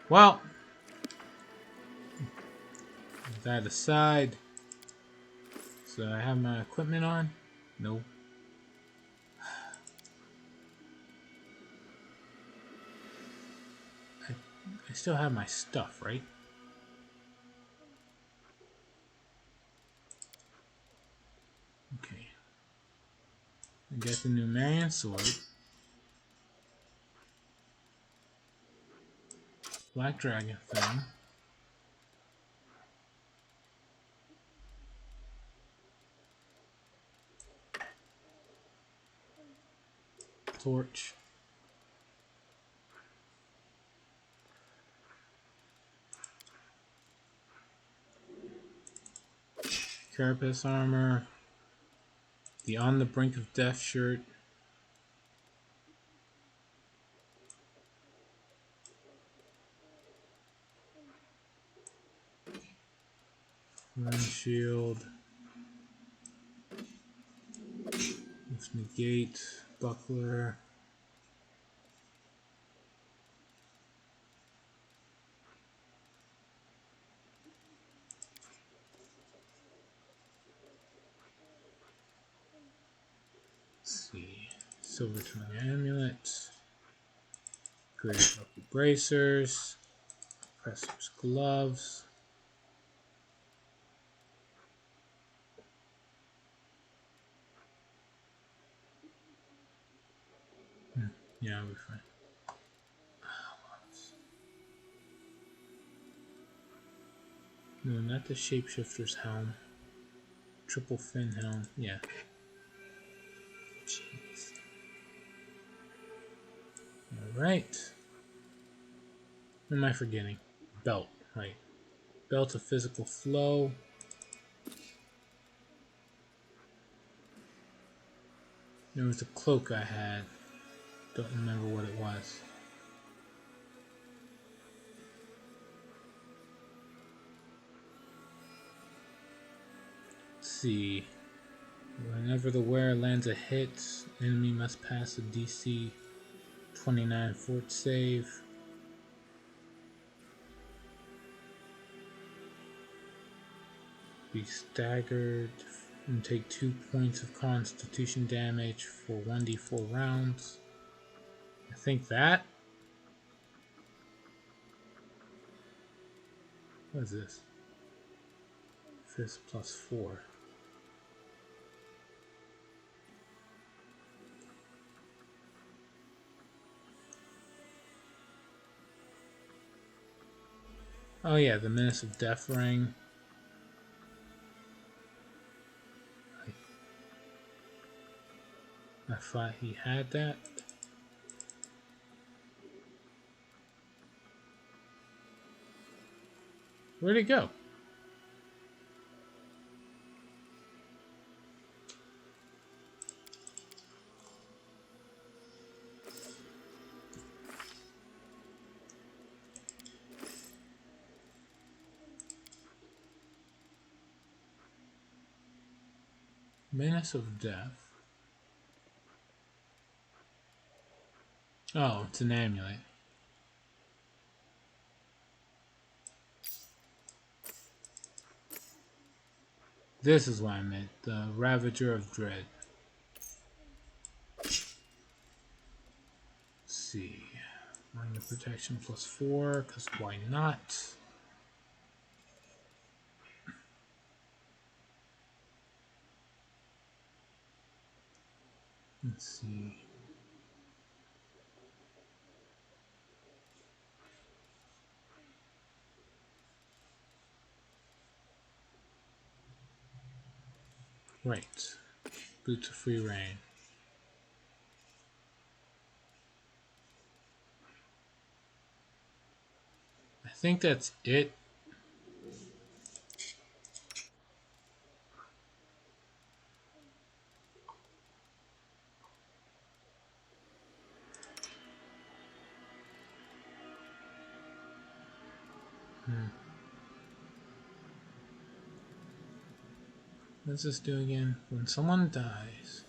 [SPEAKER 1] Well, with that aside, so I have my equipment on? Nope. I still have my stuff, right? Okay. I got the Numerian sword. Black Dragon thing. Torch. Carapace armor. The On the Brink of Death shirt. Run shield. Let's negate. Buckler. Let's see. Silver Tongue Amulet. Great Bucky Bracers. Presser's Gloves. Yeah, I'll be fine. No, not the Shapeshifter's helm. Triple fin helm. Yeah. Jeez. Alright. What am I forgetting? Belt, right. Belt of Physical Flow. There was a cloak I had. Don't remember what it was. Let's see. Whenever the wearer lands a hit, enemy must pass a DC 29 fort save. Be staggered and take 2 points of constitution damage for 1d4 rounds. I think that. What is this? Fist plus 4. Oh yeah, the Menace of Death Ring. I thought he had that. Where'd it go? Menace of Death. Oh, it's an amulet. This is what I meant. The Ravager of Dread. Let's see. Ring of Protection +4, because why not? Let's see. Right. Boots of Free Reign. I think that's it. What's this do again? When someone dies.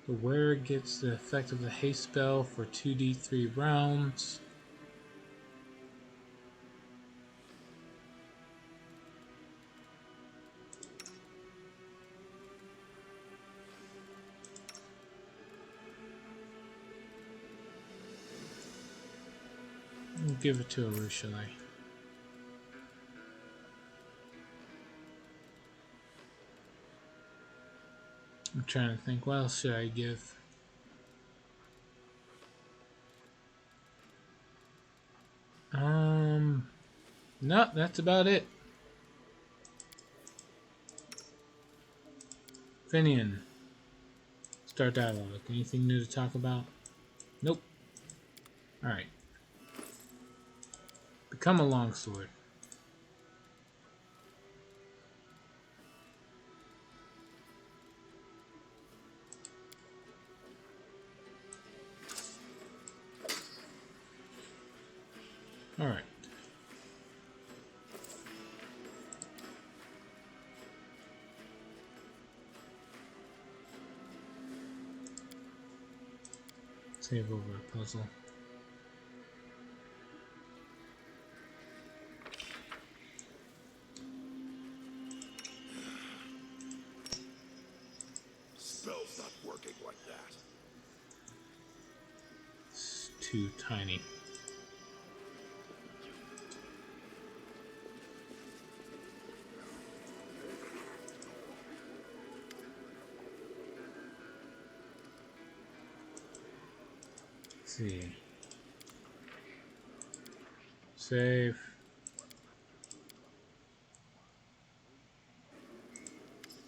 [SPEAKER 1] The wearer gets the effect of the haste spell for 2d3 rounds. I'll give it to Arushale. I'm trying to think, what else should I give? No, that's about it. Finian. Start dialogue. Anything new to talk about? Nope. Alright. Become a longsword. Alright. Save over a puzzle.
[SPEAKER 2] Spell's not working like that.
[SPEAKER 1] It's too tiny. See. Save.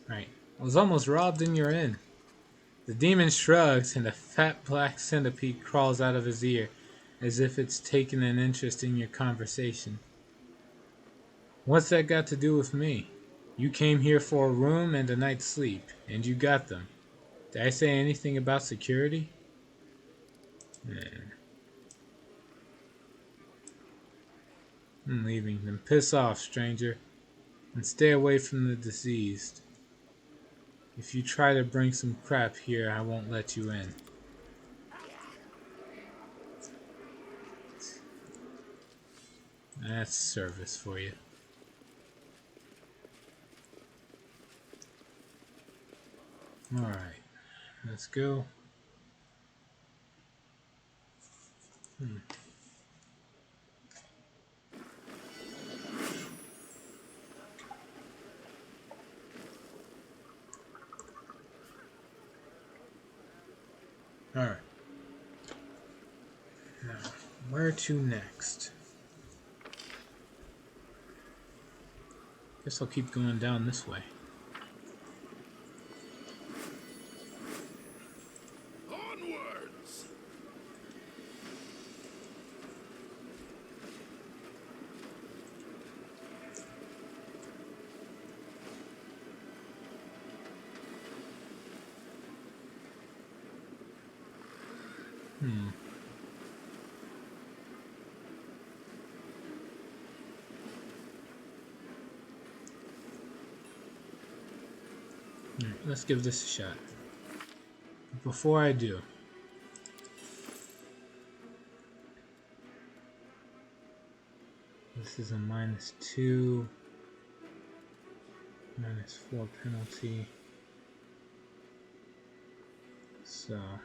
[SPEAKER 1] Right. I was almost robbed and you're in. The demon shrugs and a fat black centipede crawls out of his ear as if it's taken an interest in your conversation. What's that got to do with me? You came here for a room and a night's sleep, and you got them. Did I say anything about security? I'm leaving. Then piss off, stranger, and stay away from the deceased. If you try to bring some crap here, I won't let you in. That's service for you. Alright, let's go. Alright. Now, where to next? Guess I'll keep going down this way.
[SPEAKER 2] Onwards!
[SPEAKER 1] let's give this a shot. Before I do, this is a -2, -4 penalty. So, I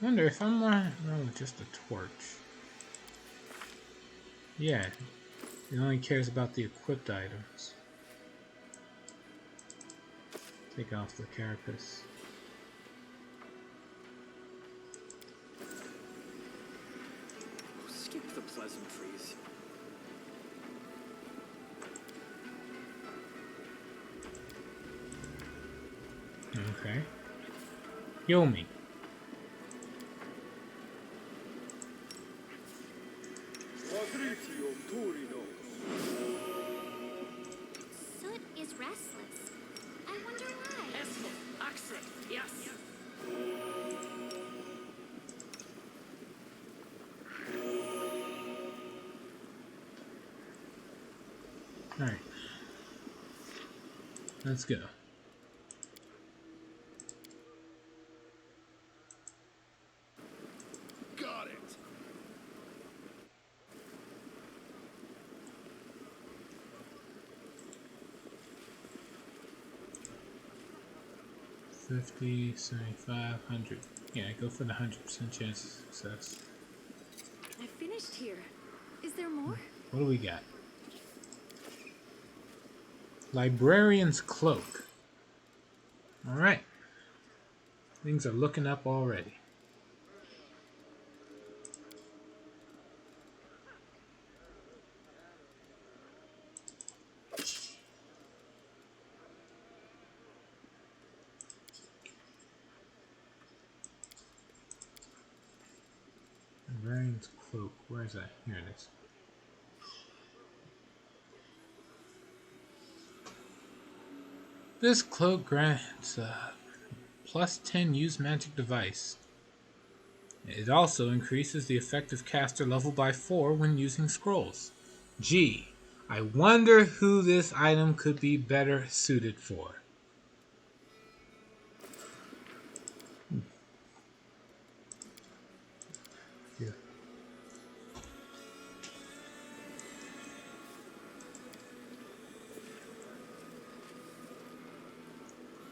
[SPEAKER 1] wonder if I'm running around with just a torch. Yeah, it only cares about the equipped items. Take off the carapace.
[SPEAKER 4] Skip the pleasantries.
[SPEAKER 1] Okay. Yomi.
[SPEAKER 3] Soot is restless. I wonder why.
[SPEAKER 5] Esmo, Axe, yes.
[SPEAKER 1] Alright. Let's go.
[SPEAKER 2] Got it.
[SPEAKER 1] $50, $75, $100. Yeah, go for the 100% chance of success.
[SPEAKER 3] I finished here. Is there more?
[SPEAKER 1] What do we got? Librarian's Cloak. Alright. Things are looking up already. Librarian's Cloak. Where is that? Here it is. This cloak grants +10 use magic device. It also increases the effective caster level by 4 when using scrolls. Gee, I wonder who this item could be better suited for. Yeah.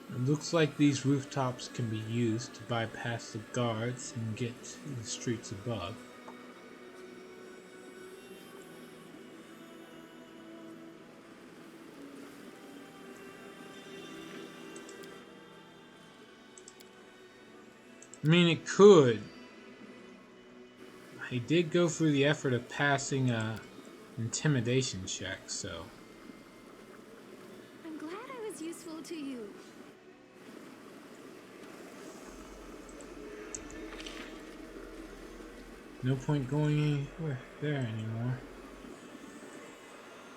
[SPEAKER 1] It looks like these rooftops can be used to bypass the guards and get to the streets above. I mean, it could. I did go through the effort of passing a intimidation check, so.
[SPEAKER 3] I'm glad I was useful to you.
[SPEAKER 1] No point going anywhere there anymore.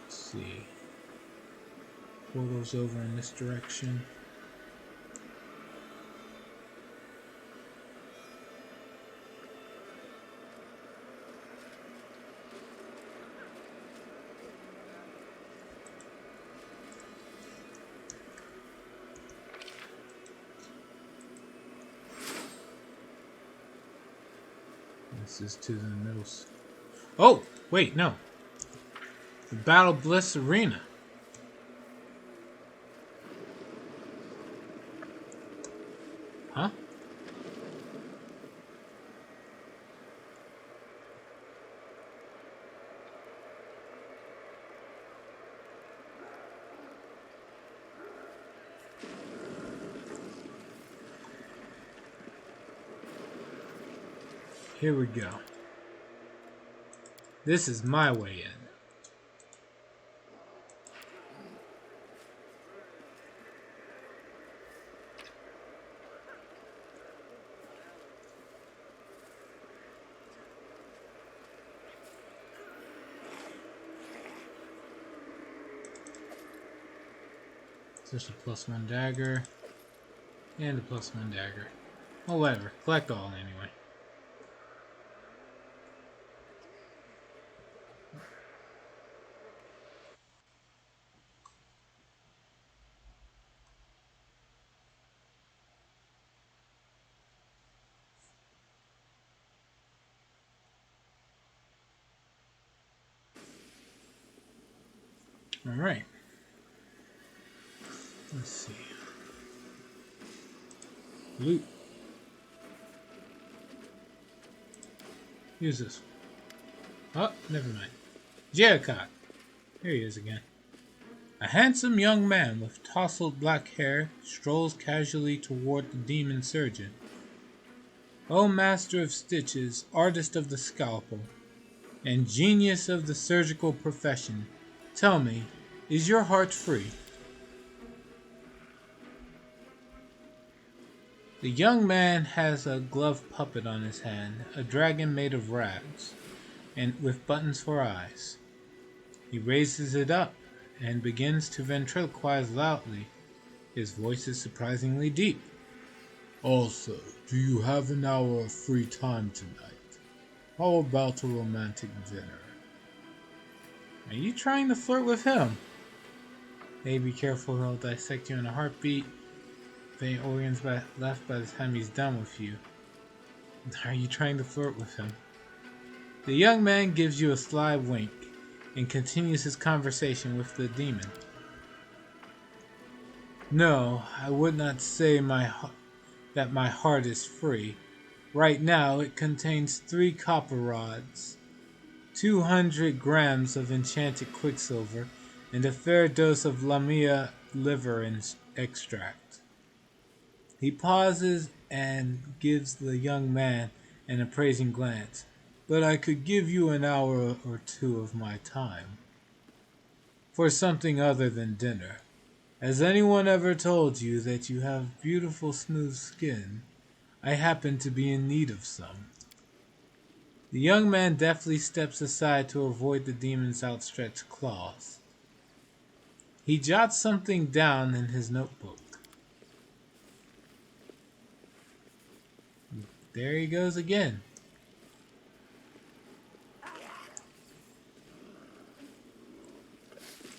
[SPEAKER 1] Let's see. Portal's over in this direction. This is to the middle. Oh, wait, no. The Battle Bliss Arena. Huh? Here we go. This is my way in. There's a +1 dagger. And a +1 dagger. Well, whatever. Collect all anyway. Alright. Let's see. Loot. Use this one. Oh, never mind. Jericho. Here he is again. A handsome young man with tousled black hair strolls casually toward the demon surgeon. O master of stitches, artist of the scalpel, and genius of the surgical profession, tell me, is your heart free? The young man has a gloved puppet on his hand, a dragon made of rags, and with buttons for eyes. He raises it up and begins to ventriloquize loudly. His voice is surprisingly deep. Also, do you have an hour of free time tonight? How about a romantic dinner? Are you trying to flirt with him? Hey, be careful, he'll dissect you in a heartbeat. If any organs left by the time he's done with you. Are you trying to flirt with him? The young man gives you a sly wink and continues his conversation with the demon. No, I would not say that my heart is free. Right now it contains 3 copper rods, 200 grams of enchanted quicksilver, and a fair dose of Lamia liver extract. He pauses and gives the young man an appraising glance. But I could give you an hour or 2 of my time. For something other than dinner. Has anyone ever told you that you have beautiful smooth skin? I happen to be in need of some. The young man deftly steps aside to avoid the demon's outstretched claws. He jots something down in his notebook. There he goes again.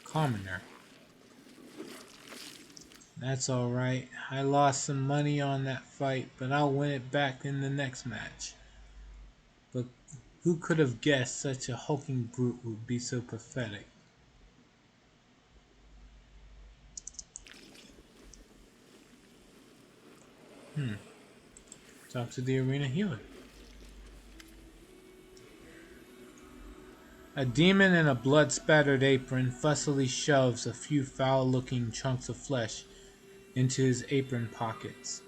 [SPEAKER 1] Commoner. That's alright. I lost some money on that fight, but I'll win it back in the next match. But who could have guessed such a hulking brute would be so pathetic? Talk to the arena healer. A demon in a blood-spattered apron fussily shoves a few foul-looking chunks of flesh into his apron pockets.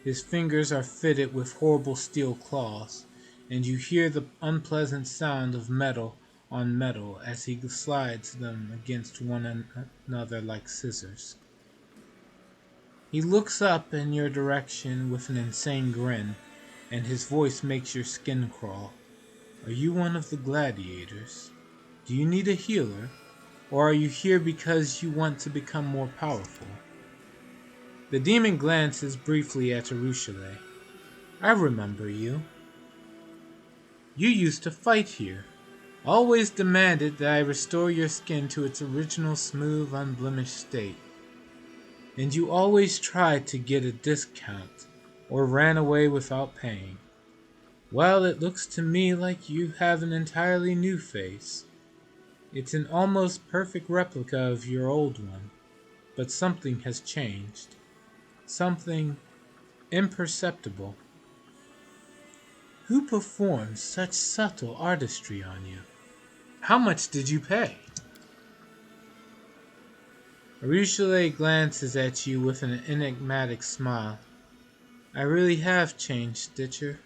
[SPEAKER 1] His fingers are fitted with horrible steel claws, and you hear the unpleasant sound of metal on metal as he slides them against one another like scissors. He looks up in your direction with an insane grin, and his voice makes your skin crawl. Are you one of the gladiators? Do you need a healer? Or are you here because you want to become more powerful? The demon glances briefly at Arushale. I remember you. You used to fight here. Always demanded that I restore your skin to its original smooth, unblemished state. And you always tried to get a discount, or ran away without paying. Well, it looks to me like you have an entirely new face. It's an almost perfect replica of your old one, but something has changed. Something imperceptible. Who performed such subtle artistry on you? How much did you pay? Arushale glances at you with an enigmatic smile. I really have changed, Stitcher.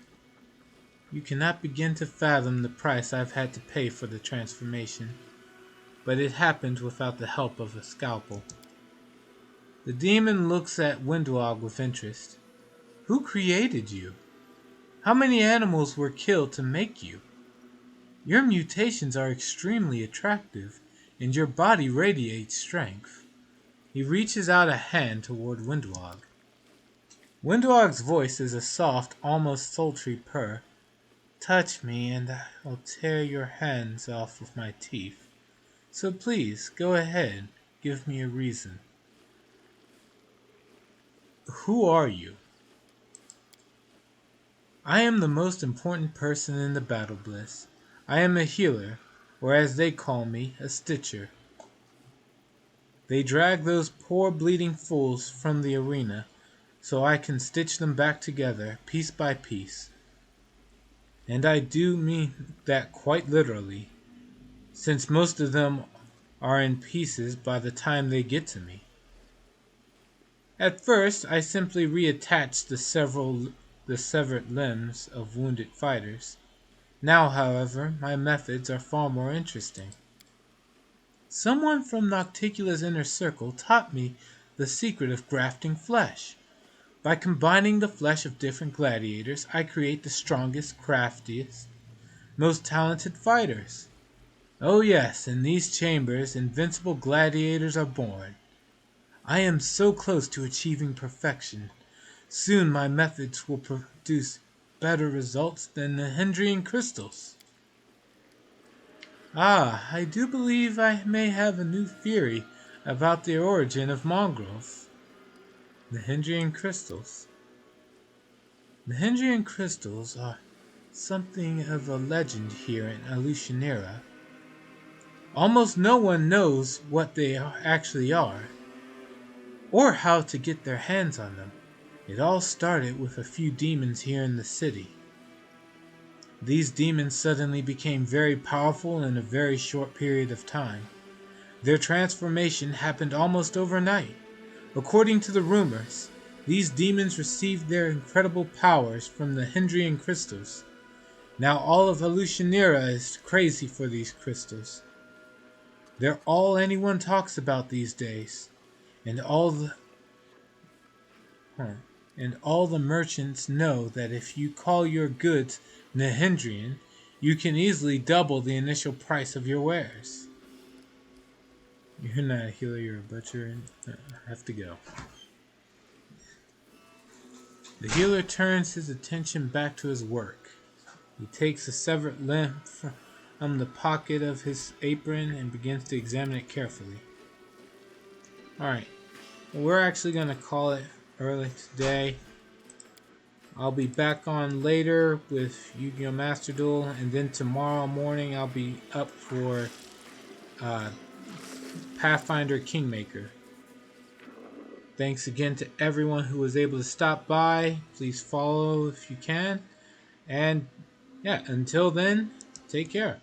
[SPEAKER 1] You cannot begin to fathom the price I've had to pay for the transformation, but it happened without the help of a scalpel. The demon looks at Windwog with interest. Who created you? How many animals were killed to make you? Your mutations are extremely attractive, and your body radiates strength. He reaches out a hand toward Windwog. Windwog's voice is a soft, almost sultry purr. Touch me, and I'll tear your hands off with my teeth. So please, go ahead, give me a reason. Who are you? I am the most important person in the Battle Bliss. I am a healer, or as they call me, a Stitcher. They drag those poor bleeding fools from the arena so I can stitch them back together piece by piece. And I do mean that quite literally, since most of them are in pieces by the time they get to me. At first, I simply reattached the severed limbs of wounded fighters. Now, however, my methods are far more interesting. Someone from Nocticula's inner circle taught me the secret of grafting flesh. By combining the flesh of different gladiators, I create the strongest, craftiest, most talented fighters. Oh yes, in these chambers, invincible gladiators are born. I am so close to achieving perfection. Soon my methods will produce better results than the Hendrian crystals. Ah, I do believe I may have a new theory about the origin of mongrels. The Hendrian crystals. The Hendrian crystals are something of a legend here in Alucionera. Almost no one knows what they actually are, or how to get their hands on them. It all started with a few demons here in the city. These demons suddenly became very powerful in a very short period of time. Their transformation happened almost overnight. According to the rumors, these demons received their incredible powers from the Hendrian crystals. Now all of Alucionera is crazy for these crystals. They're all anyone talks about these days, and all the merchants know that if you call your goods Nehendrian, you can easily double the initial price of your wares. You're not a healer, you're a butcher. I have to go. The healer turns his attention back to his work. He takes a severed limb from the pocket of his apron and begins to examine it carefully. Alright, we're actually going to call it early today. I'll be back on later with Yu-Gi-Oh! Master Duel, and then tomorrow morning I'll be up for Pathfinder Kingmaker. Thanks again to everyone who was able to stop by. Please follow if you can. And yeah, until then, take care.